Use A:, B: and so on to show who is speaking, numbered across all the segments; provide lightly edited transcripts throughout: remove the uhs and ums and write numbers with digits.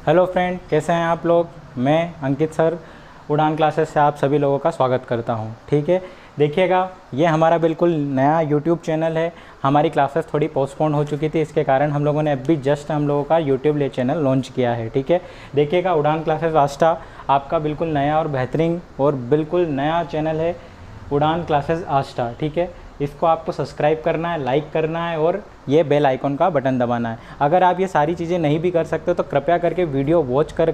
A: Hello friend, कैसे हैं आप लोग। मैं अंकित सर उड़ान क्लासेस से आप सभी लोगों का स्वागत करता हूं। ठीक है, देखिएगा ये हमारा बिल्कुल नया यूट्यूब चैनल है। हमारी क्लासेस थोड़ी पोस्टपोन हो चुकी थी, इसके कारण हम लोगों ने अभी जस्ट हम लोगों का यूट्यूब चैनल लॉन्च किया है। ठीक है, देखिएगा उड़ान क्लासेस आस्था आपका बिल्कुल नया और बेहतरीन और बिल्कुल नया चैनल है उड़ान क्लासेस आस्था। ठीक है, इसको आपको सब्सक्राइब करना है, लाइक करना है और ये बेल आइकॉन का बटन दबाना है। अगर आप ये सारी चीज़ें नहीं भी कर सकते तो कृपया करके वीडियो वॉच कर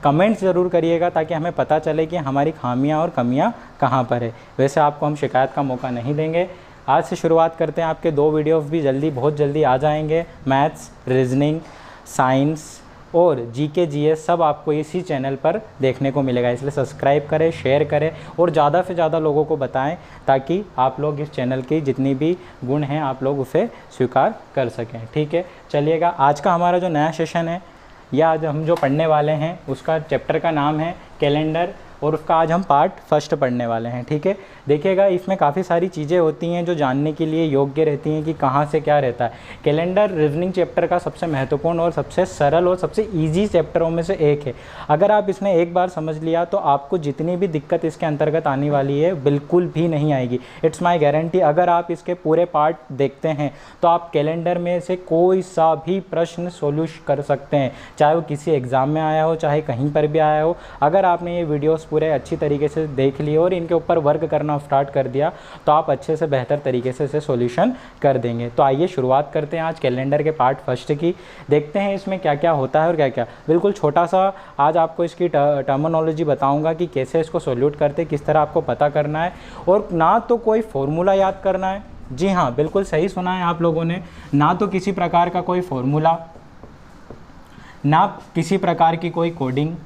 A: कमेंट्स ज़रूर करिएगा, ताकि हमें पता चले कि हमारी खामियां और कमियां कहाँ पर है। वैसे आपको हम शिकायत का मौका नहीं देंगे। आज से शुरुआत करते हैं। आपके 2 वीडियोस भी बहुत जल्दी आ जाएंगे। मैथ्स, रीजनिंग, साइंस और जीके जीएस सब आपको इसी चैनल पर देखने को मिलेगा। इसलिए सब्सक्राइब करें, शेयर करें और ज़्यादा से ज़्यादा लोगों को बताएं, ताकि आप लोग इस चैनल की जितनी भी गुण हैं आप लोग उसे स्वीकार कर सकें। ठीक है, चलिएगा आज का हमारा जो नया सेशन है या आज हम जो पढ़ने वाले हैं उसका चैप्टर का नाम है कैलेंडर और उसका आज हम पार्ट फर्स्ट पढ़ने वाले हैं। ठीक है, देखिएगा इसमें काफ़ी सारी चीज़ें होती हैं जो जानने के लिए योग्य रहती हैं कि कहाँ से क्या रहता है। कैलेंडर रीजनिंग चैप्टर का सबसे महत्वपूर्ण और सबसे सरल और सबसे ईजी चैप्टरों में से एक है। अगर आप इसने एक बार समझ लिया तो आपको जितनी भी दिक्कत इसके अंतर्गत आने वाली है बिल्कुल भी नहीं आएगी। It's my guarantee. अगर आप इसके पूरे पार्ट देखते हैं तो आप कैलेंडर में से कोई सा भी प्रश्न सोल्यूशन कर सकते हैं, चाहे वो किसी एग्ज़ाम में आया हो चाहे कहीं पर भी आया हो। अगर आपने ये वीडियोस पूरे अच्छी तरीके से देख लिए और इनके ऊपर वर्क करना स्टार्ट कर दिया तो आप अच्छे से बेहतर तरीके से इसे सॉल्यूशन कर देंगे। तो आइए शुरुआत करते हैं आज कैलेंडर के पार्ट फर्स्ट की। देखते हैं इसमें क्या क्या होता है और क्या क्या। बिल्कुल छोटा सा आज आपको इसकी टर्मिनोलॉजी बताऊंगा कि कैसे इसको सॉल्यूट करते, किस तरह आपको पता करना है। और ना तो कोई फॉर्मूला याद करना है, जी हाँ बिल्कुल सही सुना है आप लोगों ने, ना तो किसी प्रकार का कोई फॉर्मूला, ना किसी प्रकार की कोई कोडिंग,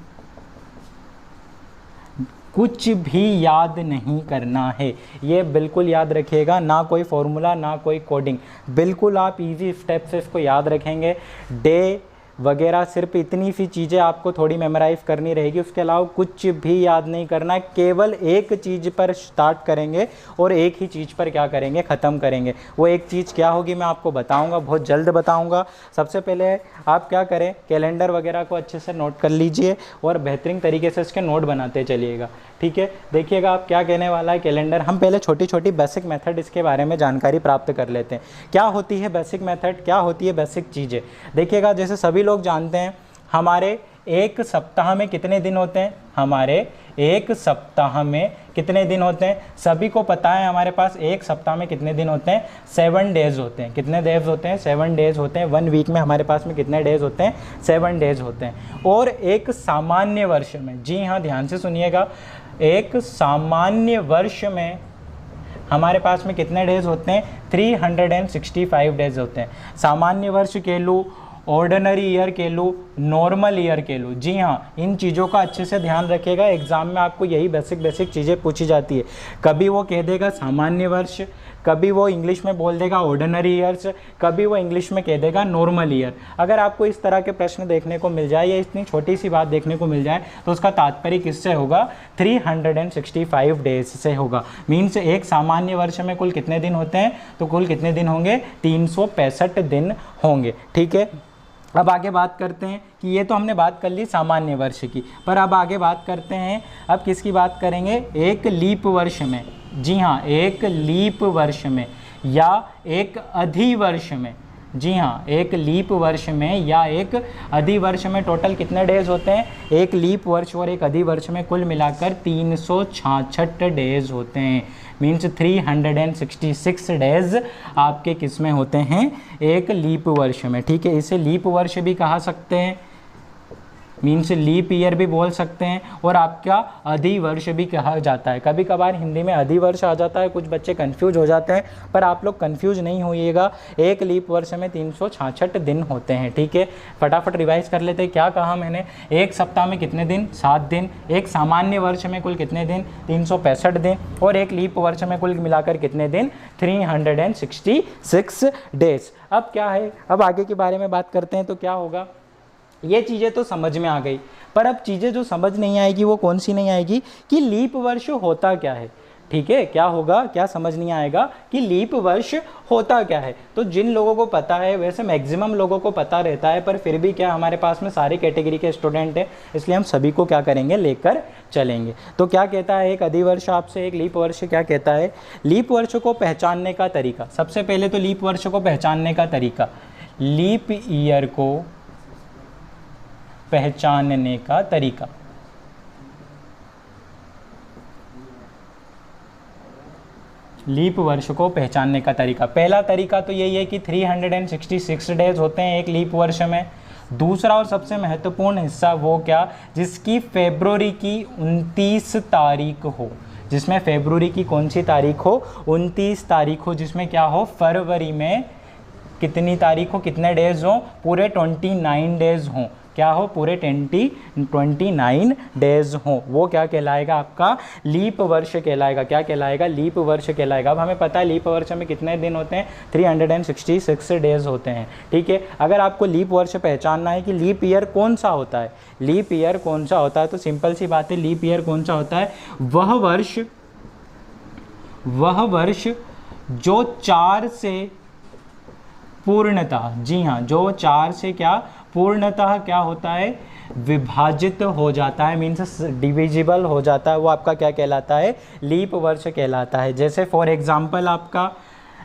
A: कुछ भी याद नहीं करना है। ये बिल्कुल याद रखिएगा, ना कोई फॉर्मूला ना कोई कोडिंग। बिल्कुल आप इजी स्टेप से इसको याद रखेंगे। डे वगैरह सिर्फ इतनी सी चीज़ें आपको थोड़ी मेमोराइज करनी रहेगी, उसके अलावा कुछ भी याद नहीं करना है। केवल एक चीज़ पर स्टार्ट करेंगे और एक ही चीज़ पर क्या करेंगे, ख़त्म करेंगे। वो एक चीज़ क्या होगी मैं आपको बताऊंगा, बहुत जल्द बताऊंगा। सबसे पहले आप क्या करें, कैलेंडर वगैरह को अच्छे से नोट कर लीजिए और बेहतरीन तरीके से इसके नोट बनाते चलिएगा। ठीक है, देखिएगा आप क्या कहने वाला है कैलेंडर। हम पहले छोटी छोटी बेसिक मेथड इसके बारे में जानकारी प्राप्त कर लेते हैं। क्या होती है बेसिक मेथड, क्या होती है बेसिक चीज़ें। देखिएगा जैसे सभी लोग जानते हैं हमारे एक सप्ताह में कितने दिन होते हैं, हमारे एक सप्ताह में कितने दिन होते हैं, सभी को पता है। हमारे पास एक सप्ताह में कितने दिन होते हैं, 7 डेज होते हैं। कितने डेज होते हैं, 7 डेज होते हैं। 1 वीक में हमारे पास में कितने डेज होते हैं, 7 डेज होते हैं। और एक सामान्य वर्ष में, जी हाँ ध्यान से सुनिएगा, एक सामान्य वर्ष में हमारे पास में कितने डेज होते हैं, 365 डेज होते हैं। सामान्य वर्ष के लूँ, ऑर्डिनरी ईयर के लूँ, नॉर्मल ईयर के लूँ, जी हाँ इन चीज़ों का अच्छे से ध्यान रखिएगा। एग्जाम में आपको यही बेसिक चीज़ें पूछी जाती है। कभी वो कह देगा सामान्य वर्ष, कभी वो इंग्लिश में बोल देगा ऑर्डिनरी ईयर्स, कभी वो इंग्लिश में कह देगा नॉर्मल ईयर। अगर आपको इस तरह के प्रश्न देखने को मिल जाए या इतनी छोटी सी बात देखने को मिल जाए तो उसका तात्पर्य किससे होगा, 365 डेज से होगा। मीन्स एक सामान्य वर्ष में कुल कितने दिन होते हैं, तो कुल कितने दिन होंगे, 365 दिन होंगे। ठीक है, अब आगे बात करते हैं कि ये तो हमने बात कर ली सामान्य वर्ष की, पर अब आगे बात करते हैं, अब किसकी बात करेंगे, एक लीप वर्ष में। जी हाँ, एक लीप वर्ष में या एक अधिवर्ष में। जी हाँ, एक लीप वर्ष में या एक अधिवर्ष में टोटल कितने डेज होते हैं, एक लीप वर्ष और एक अधिवर्ष में कुल मिलाकर 366 डेज होते हैं। मीन्स 366 डेज आपके किस में होते हैं, एक लीप वर्ष में। ठीक है, इसे लीप वर्ष भी कहा सकते हैं, मीन्स लीप ईयर भी बोल सकते हैं, और आपका अधिवर्ष भी कहा जाता है। कभी कभार हिंदी में अधिवर्ष आ जाता है, कुछ बच्चे कंफ्यूज हो जाते हैं, पर आप लोग कंफ्यूज नहीं होइएगा। एक लीप वर्ष में 366 दिन होते हैं। ठीक है, फटाफट रिवाइज कर लेते हैं। क्या कहा मैंने, एक सप्ताह में कितने दिन, 7 दिन। एक सामान्य वर्ष में कुल कितने दिन, 365 दिन। और एक लीप वर्ष में कुल मिलाकर कितने दिन, 366 डेज। अब क्या है, अब आगे के बारे में बात करते हैं तो क्या होगा। ये चीज़ें तो समझ में आ गई, पर अब चीज़ें जो समझ नहीं आएगी वो कौन सी नहीं आएगी कि लीप वर्ष होता क्या है। ठीक है, क्या होगा, क्या समझ नहीं आएगा कि लीप वर्ष होता क्या है। तो जिन लोगों को पता है, वैसे मैक्सिमम लोगों को पता रहता है, पर फिर भी क्या हमारे पास में सारी कैटेगरी के स्टूडेंट हैं, इसलिए हम सभी को क्या करेंगे, लेकर चलेंगे। तो क्या कहता है एक अधिवर्ष आपसे, एक लीप वर्ष क्या कहता है, लीप वर्ष को पहचानने का तरीका। सबसे पहले तो लीप वर्ष को पहचानने का तरीका, लीप ईयर को पहचानने का तरीका। लीप वर्ष को पहचानने का तरीका, पहला तरीका तो यही है कि 366 डेज होते हैं एक लीप वर्ष में। दूसरा और सबसे महत्वपूर्ण हिस्सा वो क्या, जिसकी फरवरी की 29 तारीख हो, जिसमें फरवरी की कौन सी तारीख हो, 29 तारीख हो, जिसमें क्या हो, फरवरी में कितनी तारीख हो, कितने डेज हो, पूरे 29 डेज हों, क्या हो, पूरे 29 डेज हों, वो क्या कहलाएगा, आपका लीप वर्ष कहलाएगा। क्या कहलाएगा, लीप वर्ष कहलाएगा। अब हमें पता है लीप वर्ष में कितने दिन होते हैं, 366 डेज होते हैं, ठीक है। अगर आपको लीप वर्ष पहचानना है कि लीप ईयर कौन सा होता है, लीप ईयर कौन सा होता है, तो सिंपल सी बात है, लीप ईयर कौन सा होता है, वह वर्ष जो 4 से पूर्णतः, जी हाँ, जो 4 से क्या पूर्णतः क्या होता है, विभाजित हो जाता है, मीन्स डिविजिबल हो जाता है, वो आपका क्या कहलाता है, लीप वर्ष कहलाता है। जैसे फॉर एग्जांपल आपका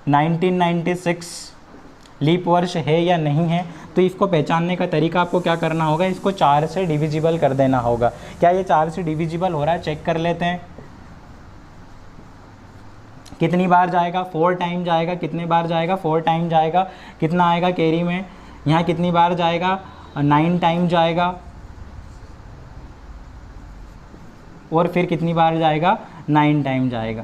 A: 1996 लीप वर्ष है या नहीं है, तो इसको पहचानने का तरीका आपको क्या करना होगा, इसको 4 से डिविजिबल कर देना होगा। क्या ये 4 से डिविजिबल हो रहा है, चेक कर लेते हैं। कितनी बार जाएगा, 4 टाइम जाएगा। कितने बार जाएगा, 4 टाइम जाएगा। कितना आएगा कैरी में, यहाँ कितनी बार जाएगा, 9 टाइम जाएगा। और फिर कितनी बार जाएगा, 9 टाइम जाएगा।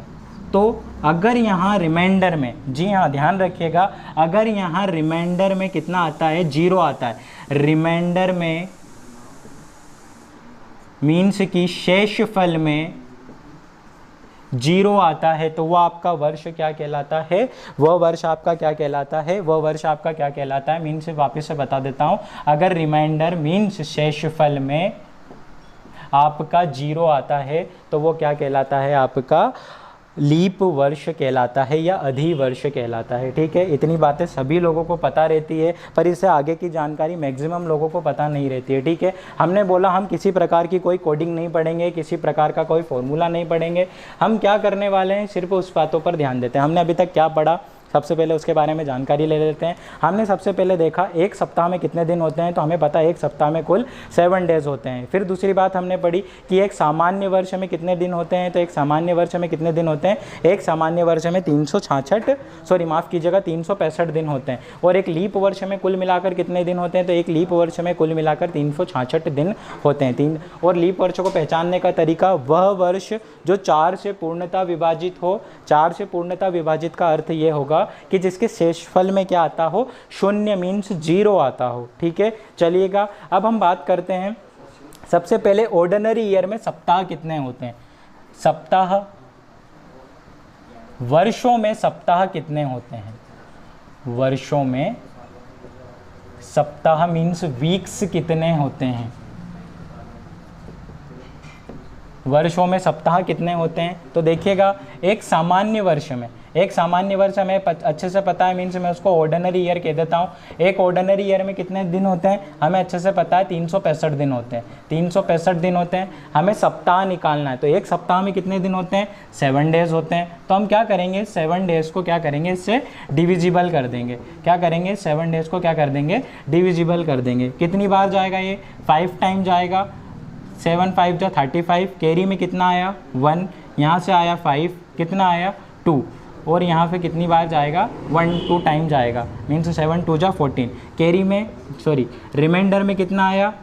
A: तो अगर यहाँ रिमाइंडर में, जी हाँ ध्यान रखिएगा, अगर यहाँ रिमाइंडर में कितना आता है, 0 आता है, रिमाइंडर में मीन्स की शेषफल में 0 आता है, तो वह आपका वर्ष क्या कहलाता है, वह वर्ष आपका क्या कहलाता है, वह वर्ष आपका क्या कहलाता है। मीन्स वापस से बता देता हूँ, अगर रिमाइंडर मीन्स शेषफल में आपका 0 आता है, तो वो क्या कहलाता है, आपका लीप वर्ष कहलाता है या अधिवर्ष कहलाता है, ठीक है। इतनी बातें सभी लोगों को पता रहती है, पर इससे आगे की जानकारी मैक्सिमम लोगों को पता नहीं रहती है, ठीक है। हमने बोला हम किसी प्रकार की कोई कोडिंग नहीं पढ़ेंगे, किसी प्रकार का कोई फॉर्मूला नहीं पढ़ेंगे, हम क्या करने वाले हैं, सिर्फ उस बातों पर ध्यान देते हैं। हमने अभी तक क्या पढ़ा, सबसे पहले उसके बारे में जानकारी ले लेते हैं। हमने सबसे पहले देखा एक सप्ताह में कितने दिन होते हैं, तो हमें पता है एक सप्ताह में कुल 7 डेज होते हैं। फिर दूसरी बात हमने पढ़ी कि एक सामान्य वर्ष में कितने दिन होते हैं, तो एक सामान्य वर्ष में कितने दिन होते हैं, एक सामान्य वर्ष में 365 दिन होते हैं। और एक लीप वर्ष में कुल मिलाकर कितने दिन होते हैं, तो एक लीप वर्ष में कुल मिलाकर 366 दिन होते हैं। और लीप वर्ष को पहचानने का तरीका, वह वर्ष जो 4 से पूर्णतः विभाजित हो। 4 से पूर्णतः विभाजित का अर्थ ये होगा कि जिसके शेषफल में क्या आता हो, 0 मीन्स 0 आता हो, ठीक है। चलिएगा अब हम बात करते हैं, सबसे पहले ऑर्डिनरी ईयर में सप्ताह कितने होते हैं, सप्ताह, वर्षों में सप्ताह कितने होते हैं, वर्षों में सप्ताह मीन्स वीक्स कितने होते हैं, वर्षों में सप्ताह कितने होते हैं। तो देखिएगा एक सामान्य वर्ष में, एक सामान्य वर्ष हमें अच्छे से पता है, मीन्स मैं उसको ऑर्डिनरी ईयर कह देता हूँ। एक ऑर्डिनरी ईयर में कितने दिन होते हैं, हमें अच्छे से पता है 365 दिन होते हैं, 365 दिन होते हैं। हमें सप्ताह निकालना है, तो एक सप्ताह में कितने दिन होते हैं, 7 डेज होते हैं। तो हम क्या करेंगे, 7 डेज को क्या करेंगे, इससे डिविजिबल कर देंगे। क्या करेंगे, 7 डेज को क्या कर देंगे, डिविजिबल कर देंगे। कितनी बार जाएगा ये, 5 टाइम जाएगा। 7 5 जा 35, कैरी में कितना आया, 1, यहाँ से आया 5, कितना आया 2, और यहाँ पे कितनी बार जाएगा, 1 2 टाइम जाएगा, मीन्स 7 2 जा 14। कैरी में रिमाइंडर में कितना आया,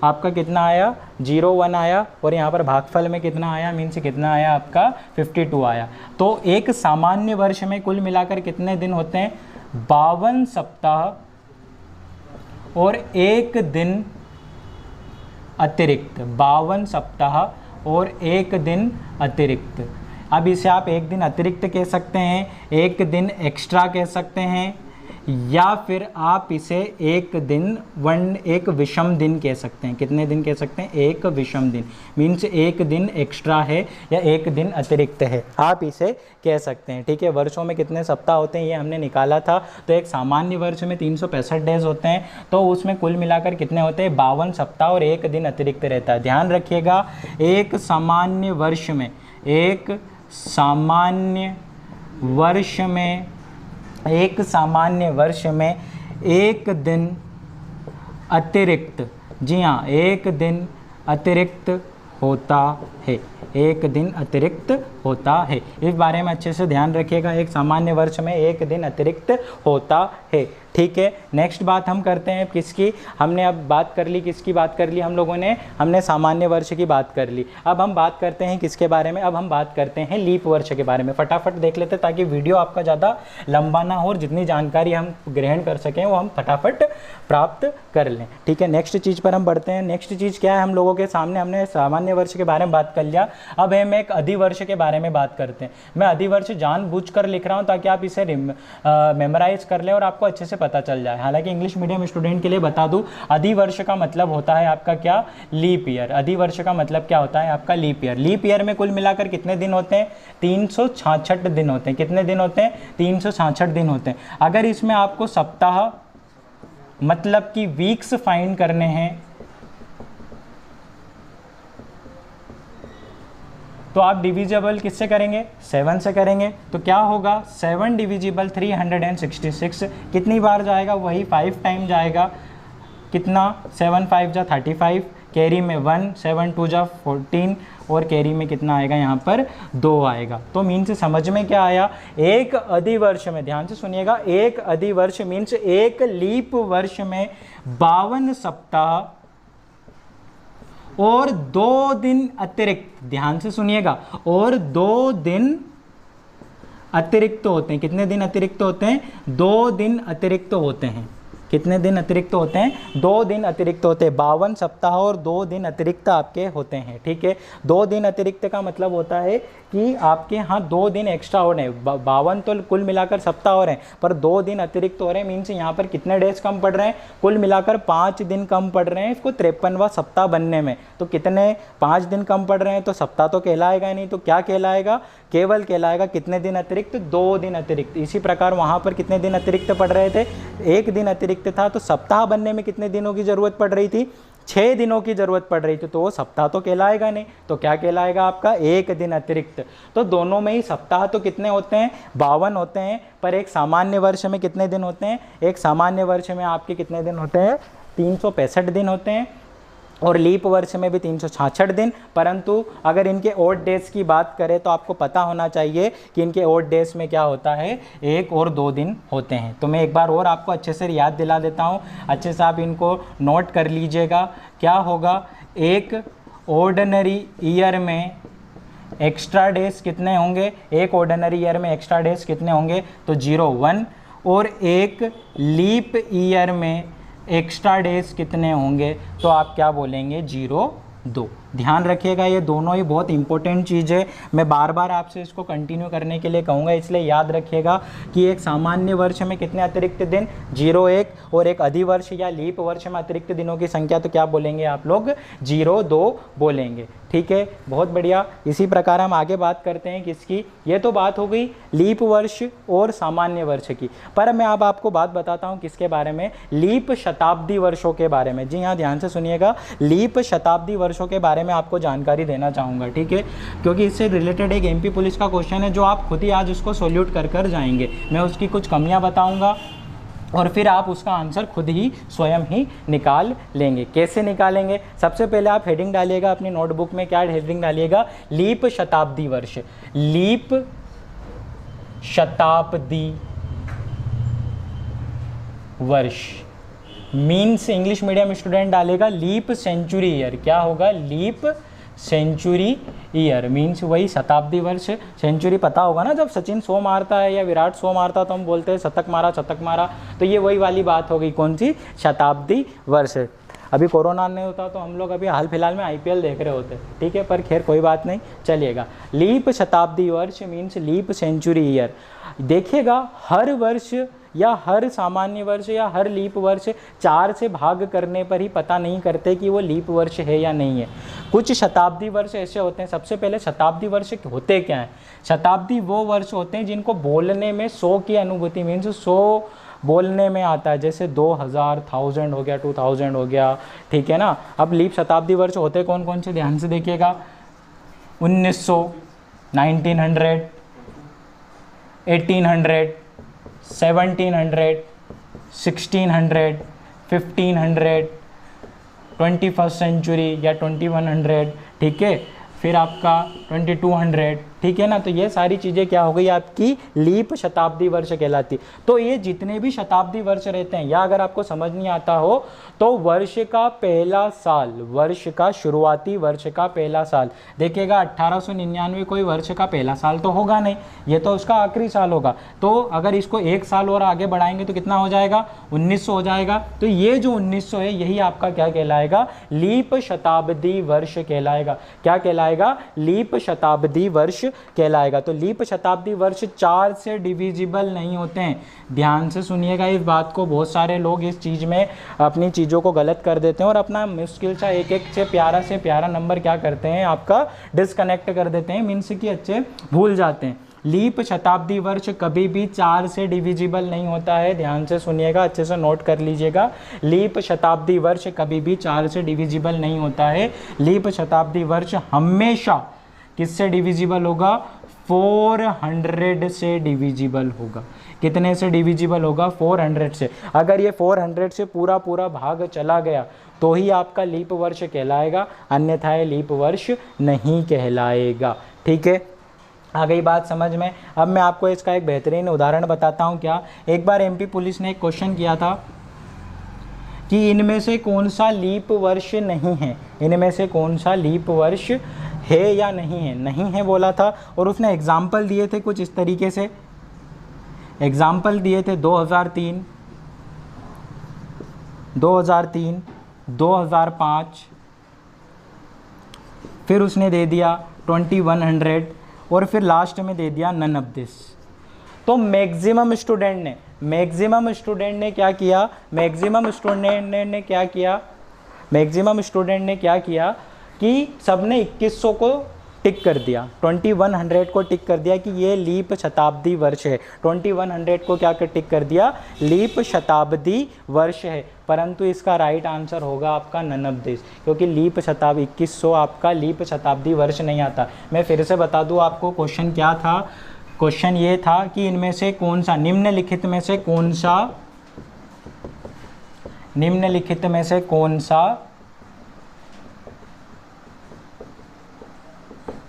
A: आपका कितना आया, 0 1 आया, और यहाँ पर भागफल में कितना आया, मीन्स कितना आया आपका 52 आया। तो एक सामान्य वर्ष में कुल मिलाकर कितने दिन होते हैं, 52 सप्ताह और 1 दिन अतिरिक्त, 52 सप्ताह और 1 दिन अतिरिक्त। अब इसे आप 1 दिन अतिरिक्त कह सकते हैं, 1 दिन एक्स्ट्रा कह सकते हैं, या फिर आप इसे एक दिन एक विषम दिन कह सकते हैं। कितने दिन कह सकते हैं? एक विषम दिन, मीन्स एक दिन एक्स्ट्रा है या एक दिन अतिरिक्त है, आप इसे कह सकते हैं। ठीक है, वर्षों में कितने सप्ताह होते हैं ये हमने निकाला था। तो एक सामान्य वर्ष में 365 डेज होते हैं, तो उसमें कुल मिलाकर कितने होते हैं? 52 सप्ताह और एक दिन अतिरिक्त रहता है। ध्यान रखिएगा, एक सामान्य वर्ष में एक सामान्य वर्ष में एक दिन अतिरिक्त, जी हाँ, एक दिन अतिरिक्त होता है, एक दिन अतिरिक्त होता है। इस बारे में अच्छे से ध्यान रखिएगा, एक सामान्य वर्ष में एक दिन अतिरिक्त होता है। ठीक है, नेक्स्ट बात हम करते हैं किसकी? हमने अब बात कर ली, किसकी बात कर ली हम लोगों ने? हमने सामान्य वर्ष की बात कर ली। अब हम बात करते हैं किसके बारे में? अब हम बात करते हैं लीप वर्ष के बारे में। फटाफट देख लेते हैं ताकि वीडियो आपका ज़्यादा लंबा ना हो और जितनी जानकारी हम ग्रहण कर सकें वो हम फटाफट प्राप्त कर लें। ठीक है, नेक्स्ट चीज़ पर हम बढ़ते हैं। नेक्स्ट चीज़ क्या है हम लोगों के सामने? हमने सामान्य वर्ष के बारे में बात कर लिया, अब हम एक अधिवर्ष के बारे में बात करते हैं। मैं अधिवर्ष जानबूझकर लिख रहा हूँ ताकि आप इसे मेमोराइज कर लें और आपको अच्छे से पता चल जाए। हालांकि इंग्लिश मीडियम स्टूडेंट के लिए बता दूं, अधिवर्ष का मतलब होता है आपका क्या? Leap year. अधिवर्ष का मतलब क्या होता है आपका? Leap year. लीप ईयर में कुल मिलाकर कितने दिन होते हैं? 366 दिन होते हैं। कितने दिन होते हैं? 366 दिन होते हैं। अगर इसमें आपको सप्ताह मतलब कि वीक्स फाइंड करने हैं तो आप डिविजिबल किससे करेंगे? 7 से करेंगे। तो क्या होगा? 7 डिविजिबल 366 कितनी बार जाएगा? वही 5 टाइम जाएगा। कितना? 7 5 जा 35, कैरी में 1, 7 2 जा 14 और कैरी में कितना आएगा? यहाँ पर 2 आएगा। तो मीन्स समझ में क्या आया? एक अधिवर्ष में, ध्यान से सुनिएगा, एक अधिवर्ष मीन्स एक लीप वर्ष में 52 सप्ताह और 2 दिन अतिरिक्त, ध्यान से सुनिएगा, और 2 दिन अतिरिक्त होते हैं। कितने दिन अतिरिक्त होते हैं? 2 दिन अतिरिक्त होते हैं। कितने दिन अतिरिक्त होते हैं? 2 दिन अतिरिक्त होते हैं। 52 सप्ताह और 2 दिन अतिरिक्त आपके होते हैं। ठीक है, 2 दिन अतिरिक्त का मतलब होता है कि आपके यहाँ 2 दिन एक्स्ट्रा हो रहे हैं। 52 तो कुल मिलाकर सप्ताह हो रहे हैं, पर 2 दिन अतिरिक्त हो रहे हैं। मीन्स यहाँ पर कितने डेज कम पड़ रहे हैं? कुल मिलाकर 5 दिन कम पड़ रहे हैं इसको 53वां सप्ताह बनने में। तो कितने? 5 दिन कम पड़ रहे हैं, तो सप्ताह तो कहलाएगा नहीं, तो क्या कहलाएगा? केवल कहलाएगा कितने दिन अतिरिक्त? 2 दिन अतिरिक्त। इसी प्रकार वहाँ पर कितने दिन अतिरिक्त पड़ रहे थे? 1 दिन अतिरिक्त था, तो सप्ताह बनने में कितने दिनों की जरूरत पड़ रही थी? 6 दिनों की जरूरत पड़ रही थी। तो वो सप्ताह तो कहलाएगा नहीं, तो क्या कहलाएगा आपका? 1 दिन अतिरिक्त। तो दोनों में ही सप्ताह तो कितने होते हैं? 52 होते हैं, पर एक सामान्य वर्ष में कितने दिन होते हैं? एक सामान्य वर्ष में आपके कितने दिन होते हैं? 365 दिन होते हैं, और लीप वर्ष में भी 366 दिन। परंतु अगर इनके ओड डेज की बात करें तो आपको पता होना चाहिए कि इनके ओड डेज में क्या होता है? 1 और 2 दिन होते हैं। तो मैं एक बार और आपको अच्छे से याद दिला देता हूँ, अच्छे से आप इनको नोट कर लीजिएगा। क्या होगा? एक ऑर्डिनरी ईयर में एक्स्ट्रा डेज कितने होंगे? एक ऑर्डिनरी ईयर में एक्स्ट्रा डेज कितने होंगे? तो 0 1। और एक लीप ईयर में एक्स्ट्रा डेज कितने होंगे? तो आप क्या बोलेंगे? 0 2। ध्यान रखिएगा, ये दोनों ही बहुत इंपॉर्टेंट चीज़ है। मैं बार बार आपसे इसको कंटिन्यू करने के लिए कहूँगा, इसलिए याद रखिएगा कि एक सामान्य वर्ष में कितने अतिरिक्त दिन? 0 1। और एक अधिवर्ष या लीप वर्ष में अतिरिक्त दिनों की संख्या तो क्या बोलेंगे आप लोग? 0 2 बोलेंगे। ठीक है, बहुत बढ़िया। इसी प्रकार हम आगे बात करते हैं किसकी? ये तो बात हो गई लीप वर्ष और सामान्य वर्ष की, पर मैं अब आपको बात बताता हूँ किसके बारे में? लीप शताब्दी वर्षों के बारे में। जी हाँ, ध्यान से सुनिएगा, लीप शताब्दी वर्षों के बारे में आपको जानकारी देना चाहूँगा। ठीक है, क्योंकि इससे रिलेटेड एक MP पुलिस का क्वेश्चन है जो आप खुद ही आज उसको सॉल्यूट कर जाएंगे। मैं उसकी कुछ कमियाँ बताऊँगा और फिर आप उसका आंसर खुद ही स्वयं ही निकाल लेंगे। कैसे निकालेंगे? सबसे पहले आप हेडिंग डालिएगा अपनी नोटबुक में। क्या हेडिंग डालिएगा? लीप शताब्दी वर्ष। लीप शताब्दी वर्ष मीन्स इंग्लिश मीडियम स्टूडेंट डालेगा लीप सेंचुरी ईयर। क्या होगा? लीप सेंचुरी ईयर मीन्स वही शताब्दी वर्ष। सेंचुरी पता होगा ना, जब सचिन 100 मारता है या विराट 100 मारता है तो हम बोलते हैं शतक मारा। तो ये वही वाली बात हो गई। कौन सी? शताब्दी वर्ष। अभी कोरोना नहीं होता तो हम लोग अभी हाल फिलहाल में IPL देख रहे होते। ठीक है, पर खैर कोई बात नहीं, चलिएगा। लीप शताब्दी वर्ष मीन्स लीप सेंचुरी ईयर। देखिएगा, हर वर्ष या हर सामान्य वर्ष या हर लीप वर्ष 4 से भाग करने पर ही पता नहीं करते कि वो लीप वर्ष है या नहीं है। कुछ शताब्दी वर्ष ऐसे होते हैं। सबसे पहले शताब्दी वर्ष होते क्या हैं? शताब्दी वो वर्ष होते हैं जिनको बोलने में 100 की अनुभूति, मीन्स 100 बोलने में आता है, जैसे 2000, 1000 हो गया, 2000 हो गया, ठीक है ना। अब लीप शताब्दी वर्ष होते कौन कौन से, ध्यान से देखिएगा। 1900, 1900, 1800, 1700, 1600, 1500, 21st सेंचुरी या 2100, ठीक है। फिर आपका 2200, ठीक है ना। तो ये सारी चीज़ें क्या हो गई आपकी लीप शताब्दी वर्ष कहलाती। तो ये जितने भी शताब्दी वर्ष रहते हैं, या अगर आपको समझ नहीं आता हो तो वर्ष का पहला साल, वर्ष का शुरुआती वर्ष का पहला साल देखिएगा। 1899 कोई वर्ष का पहला साल तो होगा नहीं, ये तो उसका आखिरी साल होगा। तो अगर इसको एक साल और आगे बढ़ाएंगे तो कितना हो जाएगा, 1900 हो जाएगा। तो ये जो 1900 है यही आपका क्या कहलाएगा, लीप शताब्दी वर्ष कहलाएगा। क्या कहलाएगा, लीप शताब्दी वर्ष कहलाएगा। तो लीप शताब्दी वर्ष 4 से डिविजिबल नहीं होते हैं। ध्यान से सुनिएगा इस बात को, बहुत सारे लोग इस चीज़ में अपनी चीज़ों को गलत कर देते हैं और अपना मुश्किल सा एक एक से प्यारा नंबर क्या करते हैं, आपका डिस्कनेक्ट कर देते हैं, मीन्स कि अच्छे भूल जाते हैं। लीप शताब्दी वर्ष कभी भी 4 से डिविजिबल नहीं होता है। ध्यान से सुनिएगा, अच्छे से नोट कर लीजिएगा। लीप शताब्दी वर्ष कभी भी 4 से डिविजिबल नहीं होता है। लीप शताब्दी वर्ष हमेशा किससे डिविजिबल होगा, 400 से डिविजिबल होगा। कितने से डिविजिबल होगा, 400 से। अगर ये 400 से पूरा भाग चला गया तो ही आपका लीप वर्ष कहलाएगा, अन्यथा ये लीप वर्ष नहीं कहलाएगा। ठीक है, आ गई बात समझ में। अब मैं आपको इसका एक बेहतरीन उदाहरण बताता हूँ। क्या, एक बार एमपी पुलिस ने एक क्वेश्चन किया था कि इनमें से कौन सा लीप वर्ष नहीं है, इनमें से कौन सा लीप वर्ष है या नहीं है। नहीं है बोला था और उसने एग्जाम्पल दिए थे कुछ इस तरीके से। एग्जाम्पल दिए थे 2003, 2005, फिर उसने दे दिया 2100 और फिर लास्ट में दे दिया नन ऑफ दिस। तो मैक्सिमम स्टूडेंट ने क्या किया, मैक्सिमम स्टूडेंट ने क्या किया कि सबने 2100 को टिक कर दिया, 2100 को टिक कर दिया कि ये लीप शताब्दी वर्ष है। 2100 को क्या कर टिक कर दिया, लीप शताब्दी वर्ष है। परंतु इसका राइट आंसर होगा आपका नन ऑफ दिस, क्योंकि लीप शताब्दी 2100 आपका लीप शताब्दी वर्ष नहीं आता। मैं फिर से बता दूं आपको, क्वेश्चन क्या था। क्वेश्चन ये था कि इनमें से कौन सा, निम्नलिखित में से कौन सा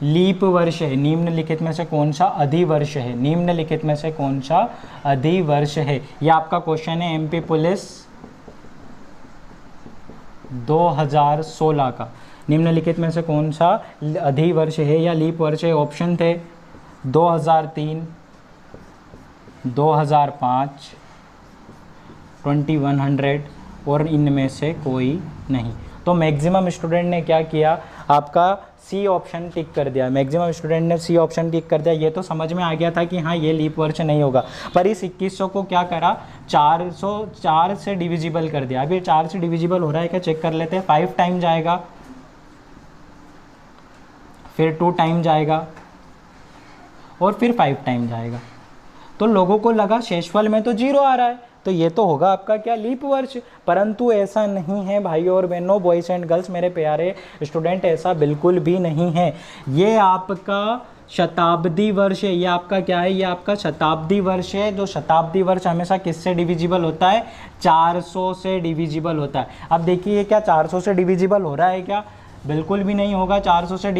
A: लीप वर्ष है, निम्नलिखित में से कौन सा अधिवर्ष है, निम्नलिखित में से कौन सा अधिवर्ष है। यह आपका क्वेश्चन है एमपी पुलिस 2016 का। निम्नलिखित में से कौन सा अधिवर्ष है या लीप वर्ष है। ऑप्शन थे 2003, 2005, 2100 और इनमें से कोई नहीं। तो मैक्सिमम स्टूडेंट ने क्या किया, आपका सी ऑप्शन टिक कर दिया। मैक्सिमम स्टूडेंट ने सी ऑप्शन टिक कर दिया। ये तो समझ में आ गया था कि हाँ ये लीप वर्ष नहीं होगा, पर इस 2100 को क्या करा, 4 से डिविजिबल कर दिया। अभी 4 से डिविजिबल हो रहा है क्या, चेक कर लेते हैं। 5 टाइम जाएगा, फिर 2 टाइम जाएगा और फिर 5 टाइम जाएगा। तो लोगों को लगा शेषफल में तो 0 आ रहा है, तो ये तो होगा आपका क्या, लीप वर्ष। परंतु ऐसा नहीं है भाइयों और बहनों, बॉयज़ एंड गर्ल्स, मेरे प्यारे स्टूडेंट, ऐसा बिल्कुल भी नहीं है। ये आपका शताब्दी वर्ष है। ये आपका क्या है, ये आपका शताब्दी वर्ष है। जो शताब्दी वर्ष हमेशा किससे डिविजिबल होता है, 400 से डिविजिबल होता है। अब देखिए क्या 400 से डिविजिबल हो रहा है क्या, बिल्कुल भी नहीं होगा। 400 से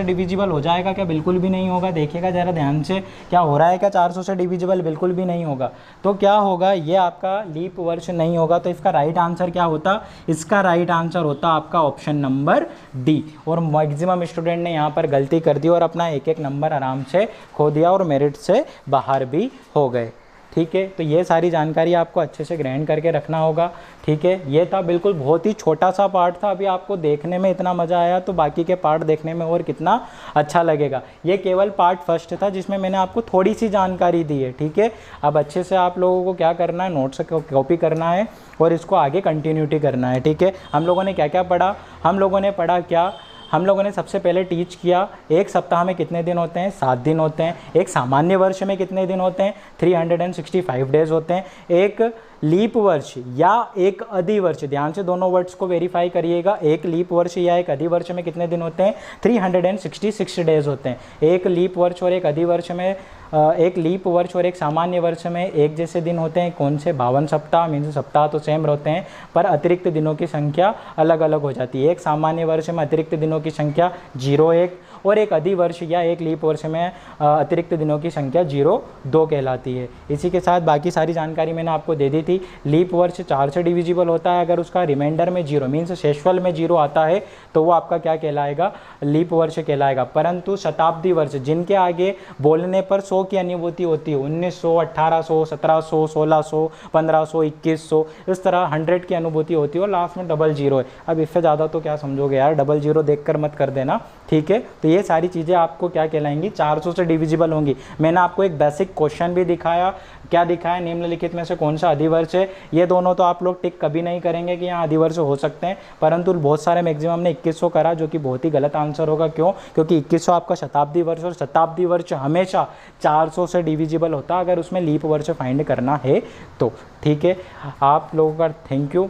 A: डिविजिबल हो जाएगा क्या, बिल्कुल भी नहीं होगा। देखिएगा ज़रा ध्यान से, क्या हो रहा है क्या, 400 से डिविजिबल बिल्कुल भी नहीं होगा। तो क्या होगा, ये आपका लीप वर्ष नहीं होगा। तो इसका राइट आंसर क्या होता, इसका राइट आंसर होता आपका ऑप्शन नंबर डी। और मैक्सिमम स्टूडेंट ने यहाँ पर गलती कर दी और अपना एक एक नंबर आराम से खो दिया और मेरिट से बाहर भी हो गए। ठीक है। तो ये सारी जानकारी आपको अच्छे से ग्रहण करके रखना होगा, ठीक है। ये था बिल्कुल बहुत ही छोटा सा पार्ट था, अभी आपको देखने में इतना मज़ा आया तो बाकी के पार्ट देखने में और कितना अच्छा लगेगा। ये केवल पार्ट फर्स्ट था जिसमें मैंने आपको थोड़ी सी जानकारी दी है, ठीक है। अब अच्छे से आप लोगों को क्या करना है, नोट्स कॉपी करना है और इसको आगे कंटिन्यूटी करना है, ठीक है। हम लोगों ने क्या क्या पढ़ा, हम लोगों ने पढ़ा क्या, हम लोगों ने सबसे पहले टीच किया एक सप्ताह में कितने दिन होते हैं, 7 दिन होते हैं। एक सामान्य वर्ष में कितने दिन होते हैं, 365 डेज होते हैं। एक लीप वर्ष या एक अधिवर्ष, ध्यान से दोनों वर्ड्स को वेरीफाई करिएगा, एक लीप वर्ष या एक अधिवर्ष में कितने दिन होते हैं, 366 डेज होते हैं। एक लीप वर्ष और एक अधिवर्ष में एक लीप वर्ष और एक सामान्य वर्ष में एक जैसे दिन होते हैं, कौन से, 52 सप्ताह। मीन्स सप्ताह तो सेम रहते हैं पर अतिरिक्त दिनों की संख्या अलग अलग हो जाती है। एक सामान्य वर्ष में अतिरिक्त दिनों की संख्या 01 और एक अधिवर्ष या एक लीप वर्ष में अतिरिक्त दिनों की संख्या 02 कहलाती है। इसी के साथ बाकी सारी जानकारी मैंने आपको दे दी थी। लीप वर्ष 4 से डिविजिबल होता है, अगर उसका रिमाइंडर में 0 मीन्स शेषफल में 0 आता है तो वो आपका क्या कहलाएगा, लीप वर्ष कहलाएगा। परंतु शताब्दी वर्ष जिनके आगे बोलने पर 100 की अनुभूति होती है, 1900, 1800, 1700, 1600, 1500, 2100, इस तरह 100 की अनुभूति होती है और लास्ट में 00 है। अब इससे ज़्यादा तो क्या समझोगे यार, 00 देखकर मत कर देना, ठीक है। तो ये सारी चीज़ें आपको क्या कहलाएंगी, 400 से डिविजिबल होंगी। मैंने आपको एक बेसिक क्वेश्चन भी दिखाया, क्या दिखाया, निम्नलिखित में से कौन सा अधिवर्ष है। ये दोनों तो आप लोग टिक कभी नहीं करेंगे कि यहाँ अधिवर्ष हो सकते हैं, परंतु बहुत सारे मैक्सिमम ने 2100 करा, जो कि बहुत ही गलत आंसर होगा। क्यों, क्योंकि 2100 आपका शताब्दी वर्ष और शताब्दी वर्ष हमेशा 400 से डिविजिबल होता है अगर उसमें लीप वर्ष फाइंड करना है तो, ठीक है। आप लोगों का थैंक यू।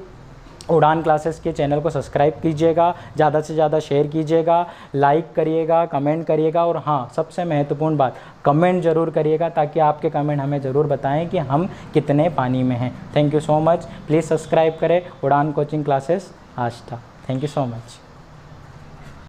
A: उड़ान क्लासेस के चैनल को सब्सक्राइब कीजिएगा, ज़्यादा से ज़्यादा शेयर कीजिएगा, लाइक करिएगा, कमेंट करिएगा और हाँ, सबसे महत्वपूर्ण बात, कमेंट ज़रूर करिएगा ताकि आपके कमेंट हमें ज़रूर बताएं कि हम कितने पानी में हैं। Thank you so much. Please subscribe करें उड़ान coaching classes Aastha. Thank you so much.